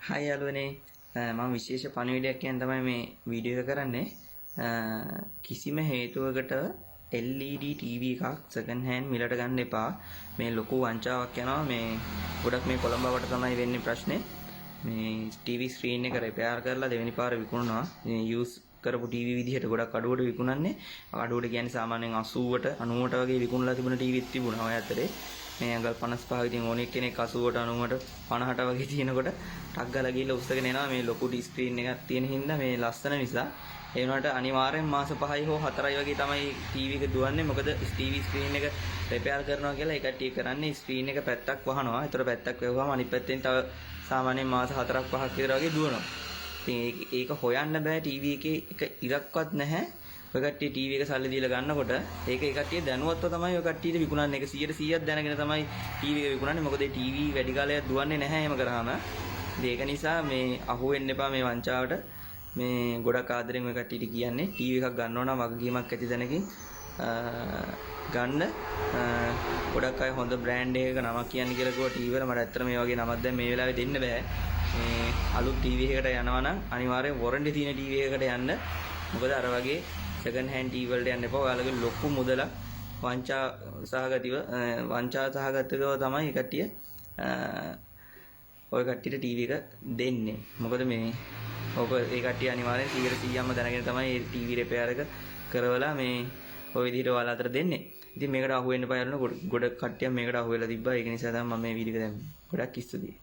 හයි යාළුවනේ මම විශේෂ පණිවිඩයක් කියන තමයි මේ වීඩියෝ එක කරන්නේ. කිසිම හේතුවකට LED TV එකක් සෙකන්ඩ් හෑන්ඩ් මිලට ගන්න එපා. මේ ලොකු වංචාවක් යනවා. මේ ගොඩක් මේ කොළඹවට තමයි වෙන්නේ ප්‍රශ්නේ. මේ TV ස්ක්‍රීන් එක රිපෙයාර් කරලා දෙවෙනි පාර විකුණනවා. මේ යූස් කරපු TV විදිහට ගොඩක් අඩුවට විකුණන්නේ. අඩුවට කියන්නේ සාමාන්‍යයෙන් 80ට 90ට වගේ විකුණලා තිබුණ TV ත් තිබුණා ඔය අතරේ. මේ අඟල් 55 ඉතින් ඕනෙක් කෙනෙක් 80ට 90ට 50ට වගේ තියෙනකොට ටක් ගාලා ගිහලා උස්සගෙන එනවා මේ ලොකු ස්ක්‍රීන් එකක් තියෙන හින්දා මේ ලස්සන නිසා ඒ වුණාට අනිවාර්යෙන් මාස 5යි හෝ 4යි වගේ තමයි ටීවී එක දුවන්නේ මොකද ටීවී ස්ක්‍රීන් එක රිපෙයාර් කරනවා කියලා ඒ කට්ටිය කරන්නේ ස්ක්‍රීන් එක පැත්තක් වහනවා. ඒතර පැත්තක් වැහුවාම අනිත් පැත්තෙන් තව සාමාන්‍යයෙන් මාස 4ක් 5ක් විතර වගේ දුවනවා. ඉතින් ඒක හොයන්න බෑ ටීවී එකේ එක ඉරක්වත් නැහැ. ඔය කට්ටිය ටීවී එක සල්ලි දීලා ගන්නකොට ඒක ඒ කට්ටිය දැනුවත්ව තමයි ඔය කට්ටියට විකුණන්නේ. ඒක 100%ක් දැනගෙන තමයි ටීවී එක විකුණන්නේ. මොකද ඒ ටීවී වැඩි කාලයක් දුවන්නේ නැහැ එහෙම කරාම. ඒක නිසා මේ අහු වෙන්න එපා මේ වංචාවට. මේ ගොඩක් ආදරෙන් ඔය කට්ටියට කියන්නේ ටීවී එකක් ගන්නවා නම් වගකීමක් ඇති දැනකින් ගන්න. ගොඩක් අය හොඳ බ්‍රෑන්ඩ් එකක නමක් කියන්නේ කියලා කිව්වා ටීවී වල. මට ඇත්තට මේ වගේ නමක් දැන් මේ වෙලාවේ දෙන්න බෑ. මේ අලුත් ටීවී එකකට යනවා නම් අනිවාර්යෙන් වොරන්ටි තියෙන ටීවී එකකට යන්න. මොකද අර වගේ සෙකන්ඩ් හෑන්ඩ් ටීවී වලට යන්න එපා. ඔයාලගේ ලොකු මුදලක් වංචා සහගතව තමයි කට්ටිය ඔය කට්ටියට ටීවී එක දෙන්නේ. මොකද මේ ඔක ඒ කට්ටිය අනිවාර්යෙන් 100%ක්ම දැනගෙන තමයි මේ ටීවී රිපෙයාර් එක කරවලා මේ ඔය විදිහට ඔයාලා අතර දෙන්නේ. ඉතින් මේකට අහු වෙන්න බෑ. ගොඩ කට්ටියක් මේකට අහු වෙලා තිබ්බා. ඒක නිසා තමයි මම මේ වීඩියෝ එක දැම්මේ. ගොඩක් ස්තුතියි.